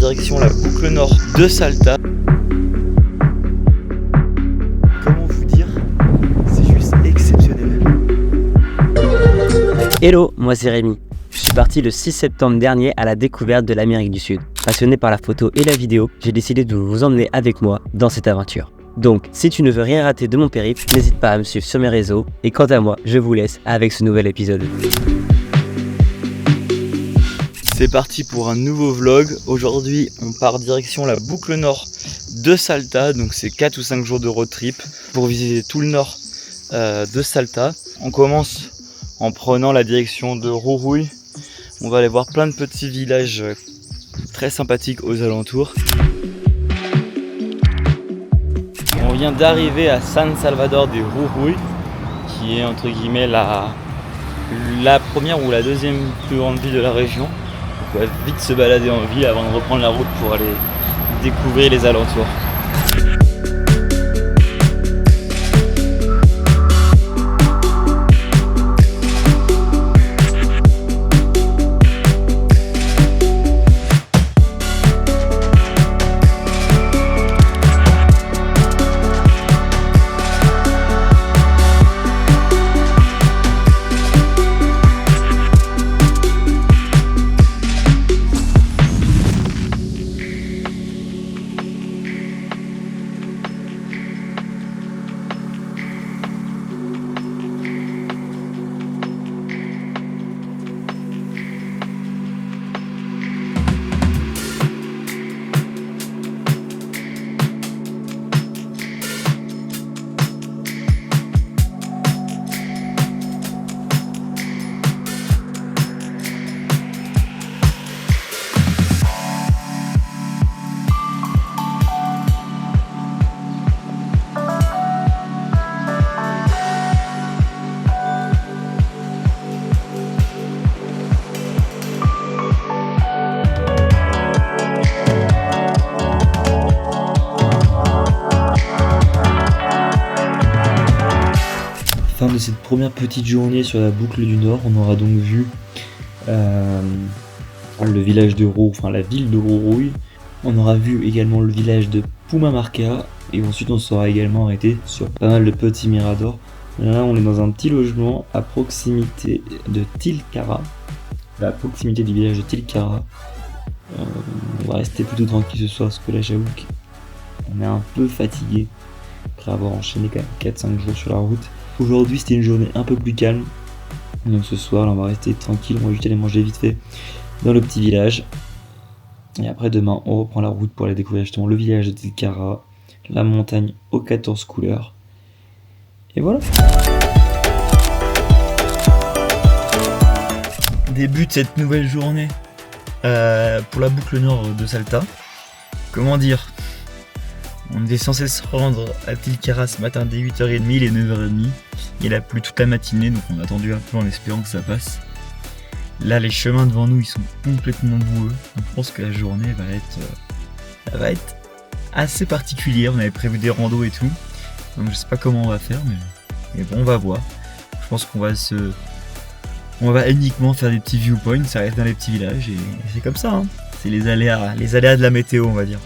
direction la boucle nord de Salta. Comment vous dire, c'est juste exceptionnel. Hello, moi c'est Rémi. Je suis parti le 6 septembre dernier à la découverte de l'Amérique du Sud. Passionné par la photo et la vidéo, j'ai décidé de vous emmener avec moi dans cette aventure. Donc, si tu ne veux rien rater de mon périple, n'hésite pas à me suivre sur mes réseaux. Et quant à moi, je vous laisse avec ce nouvel épisode. C'est parti pour un nouveau vlog. Aujourd'hui, on part direction la boucle nord de Salta. Donc c'est 4 ou 5 jours de road trip pour visiter tout le nord de Salta. On commence en prenant la direction de Jujuy. On va aller voir plein de petits villages très sympathiques aux alentours. On vient d'arriver à San Salvador de Jujuy, qui est entre guillemets la première ou la deuxième plus grande ville de la région. On va vite se balader en ville avant de reprendre la route pour aller découvrir les alentours. Fin de cette première petite journée sur la boucle du Nord, on aura donc vu le village de la ville de Jujuy. On aura vu également le village de Pumamarca et ensuite on sera également arrêté sur pas mal de petits miradors. Là on est dans un petit logement à proximité de Tilcara, à proximité du village de Tilcara. On va rester plutôt tranquille ce soir parce que là j'avoue qu'on est un peu fatigué après avoir enchaîné quand même 4-5 jours sur la route. Aujourd'hui c'était une journée un peu plus calme, donc ce soir là, on va rester tranquille, on va juste aller manger vite fait dans le petit village. Et après demain on reprend la route pour aller découvrir justement le village de Tilcara, la montagne aux 14 couleurs. Et voilà. Début de cette nouvelle journée pour la boucle nord de Salta. Comment dire ? On était censé se rendre à Tilcara ce matin dès 8h30, il est 9h30. Il a plu toute la matinée, donc on a attendu un peu en espérant que ça passe. Là, les chemins devant nous, ils sont complètement boueux. Donc je pense que la journée va être assez particulière. On avait prévu des randos et tout. Donc je sais pas comment on va faire, mais bon, on va voir. Je pense qu'on va uniquement faire des petits viewpoints, ça reste dans les petits villages et c'est comme ça, hein. C'est les aléas de la météo, on va dire.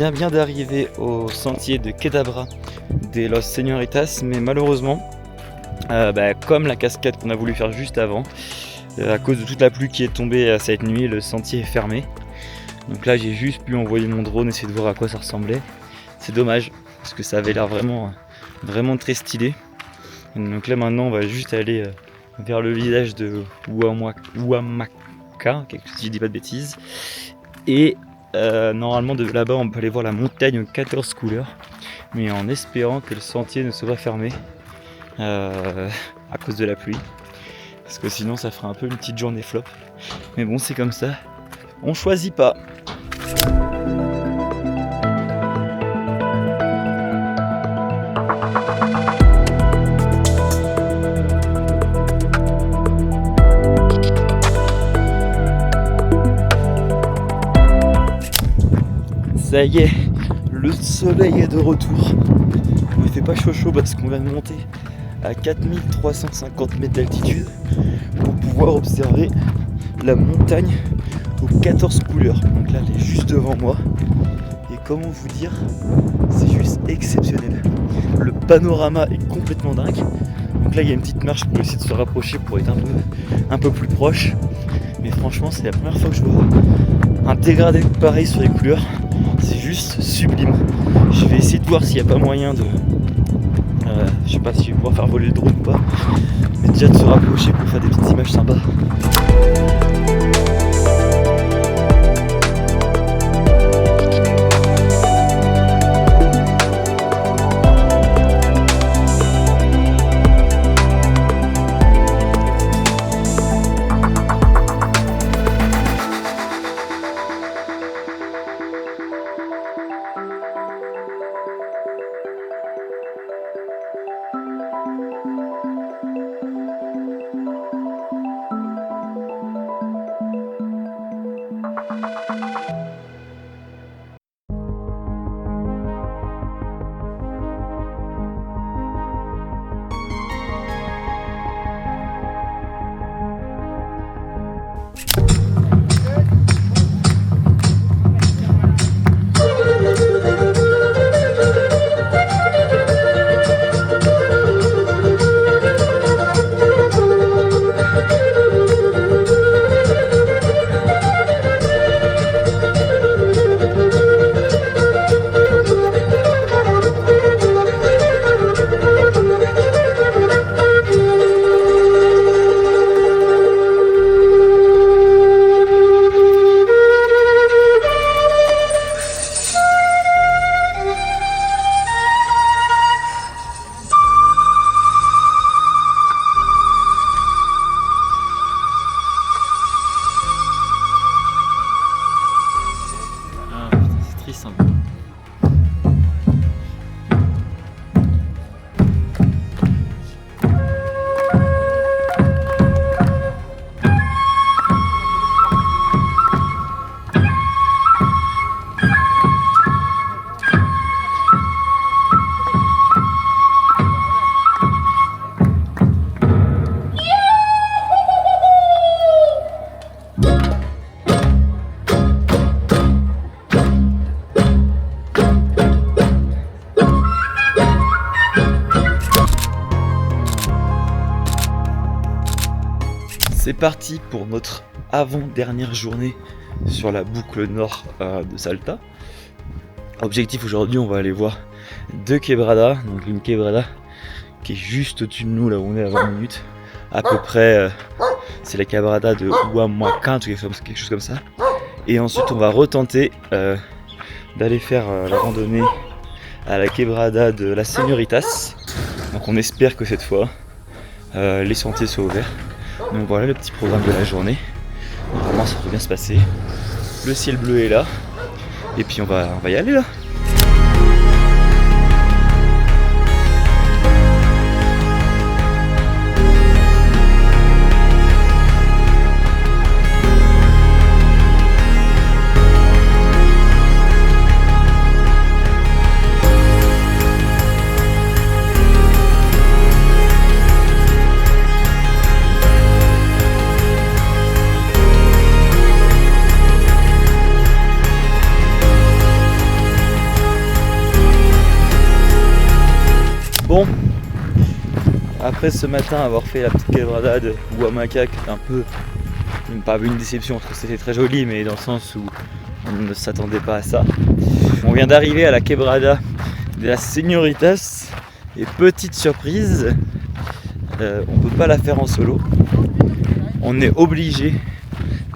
vient bien d'arriver au sentier de Quedabra des Los Señoritas, mais malheureusement, comme la cascade qu'on a voulu faire juste avant, à cause de toute la pluie qui est tombée cette nuit, le sentier est fermé. Donc là j'ai juste pu envoyer mon drone, essayer de voir à quoi ça ressemblait. C'est dommage, parce que ça avait l'air vraiment très stylé. Donc là maintenant on va juste aller vers le village de Huamaca, si je dis pas de bêtises. Et normalement de là-bas on peut aller voir la montagne aux 14 couleurs, mais en espérant que le sentier ne soit pas fermé à cause de la pluie, parce que sinon ça fera un peu une petite journée flop. Mais bon, c'est comme ça, on choisit pas. Ça y est, le soleil est de retour. Il fait pas chaud parce qu'on vient de monter à 4350 mètres d'altitude pour pouvoir observer la montagne aux 14 couleurs. Donc là, elle est juste devant moi. Et comment vous dire, c'est juste exceptionnel. Le panorama est complètement dingue. Donc là, il y a une petite marche pour essayer de se rapprocher pour être un peu plus proche. Mais franchement, c'est la première fois que je vois un dégradé pareil sur les couleurs. C'est juste sublime. Je vais essayer de voir s'il n'y a pas moyen de... je sais pas si je vais pouvoir faire voler le drone ou pas. Mais déjà de se rapprocher pour faire des petites images sympas. C'est parti pour notre avant-dernière journée sur la boucle nord de Salta. Objectif aujourd'hui, on va aller voir deux quebradas. Donc une quebrada qui est juste au-dessus de nous, là où on est à 20 minutes. À peu près, c'est la quebrada de Huamaca, quelque chose comme ça. Et ensuite, on va retenter d'aller faire la randonnée à la quebrada de Las Señoritas. Donc on espère que cette fois, les sentiers soient ouverts. Donc voilà le petit programme de la journée. Normalement ça devrait bien se passer. Le ciel bleu est là. Et puis on va y aller là. Bon, après ce matin avoir fait la petite quebrada de Huamaca, qui était un peu, pas une déception parce que c'était très joli, mais dans le sens où on ne s'attendait pas à ça. On vient d'arriver à la quebrada de la Señoritas et petite surprise, on peut pas la faire en solo. On est obligé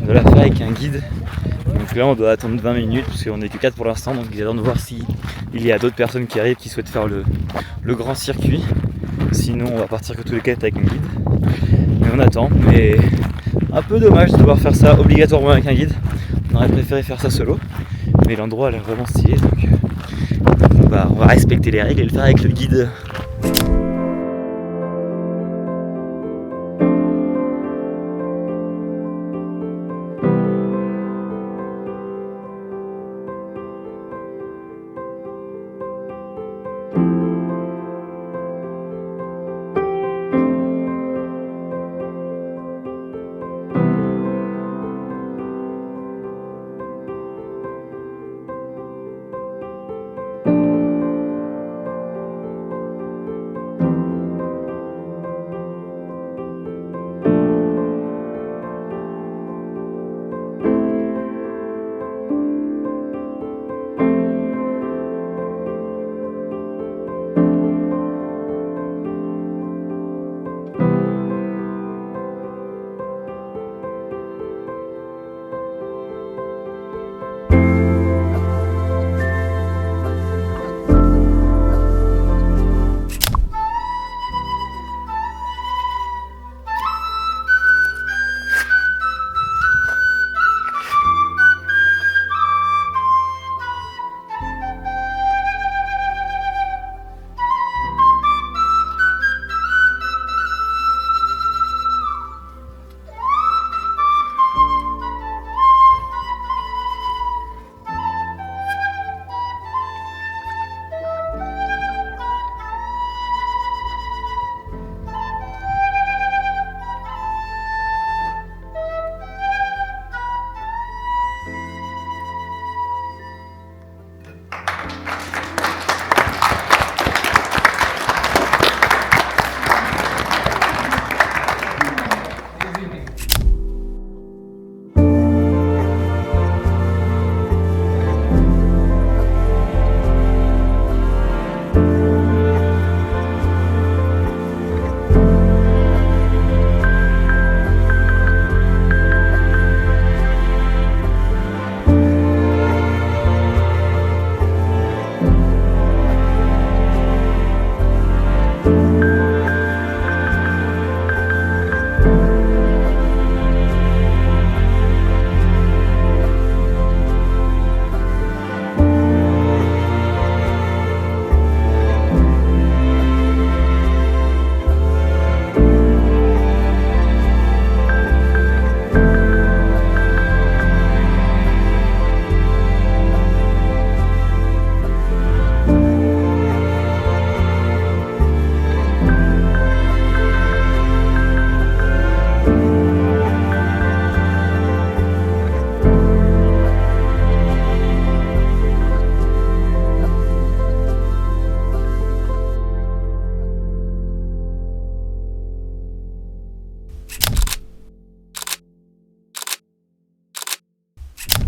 de la faire avec un guide. Donc là on doit attendre 20 minutes parce qu'on n'est que 4 pour l'instant, donc ils attendent de voir s'il y a d'autres personnes qui arrivent qui souhaitent faire le grand circuit. Sinon on va partir que tous les 4 avec un guide. Mais on attend, mais un peu dommage de devoir faire ça obligatoirement avec un guide. On aurait préféré faire ça solo, mais l'endroit a l'air vraiment stylé, donc on va respecter les règles et le faire avec le guide.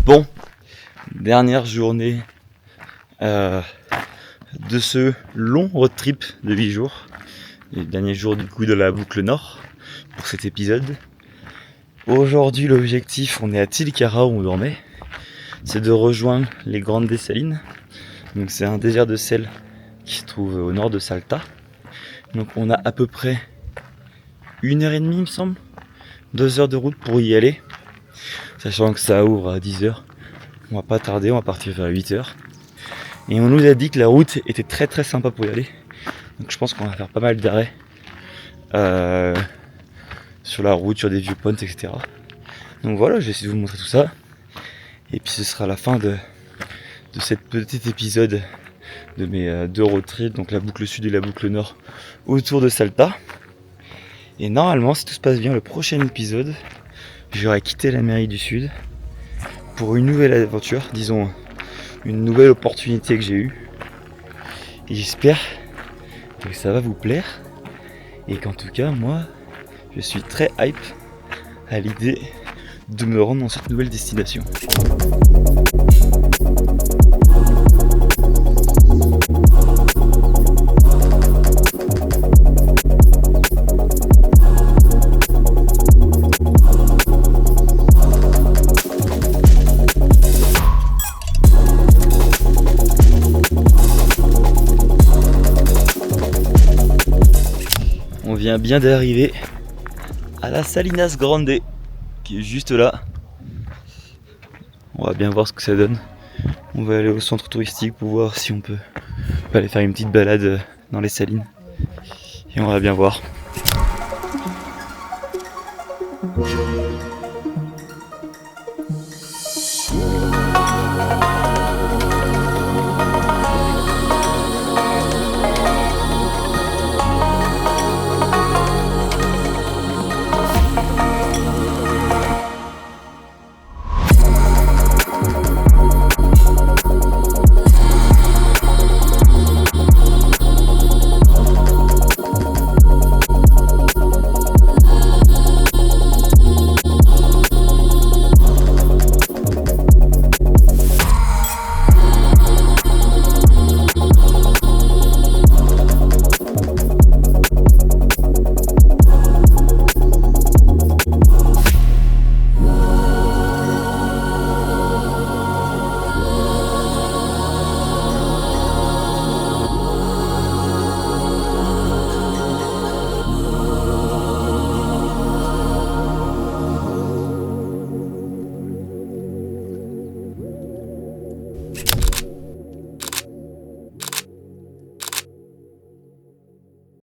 Bon, dernière journée de ce long road trip de 8 jours. Le dernier jour du coup de la boucle nord pour cet épisode. Aujourd'hui l'objectif, on est à Tilcara où on dormait, c'est de rejoindre les Grandes Salines. Donc c'est un désert de sel qui se trouve au nord de Salta. Donc on a à peu près 1h30 il me semble, 2 heures de route pour y aller. Sachant que ça ouvre à 10h. On va pas tarder, on va partir vers 8h. Et on nous a dit que la route était très très sympa pour y aller. Donc je pense qu'on va faire pas mal d'arrêts sur la route, sur des viewpoints, etc. Donc voilà, je vais essayer de vous montrer tout ça. Et puis ce sera la fin de cet petit épisode de mes 2 road trips, donc la boucle sud et la boucle nord autour de Salta. Et normalement, si tout se passe bien, le prochain épisode, j'aurai quitté l'Amérique du Sud pour une nouvelle aventure, disons une nouvelle opportunité que j'ai eue. Et j'espère que ça va vous plaire et qu'en tout cas moi je suis très hype à l'idée de me rendre dans cette nouvelle destination. On vient bien d'arriver à la Salinas Grande qui est juste là. On va bien voir ce que ça donne. On va aller au centre touristique pour voir si on peut aller faire une petite balade dans les salines. Et on va bien voir.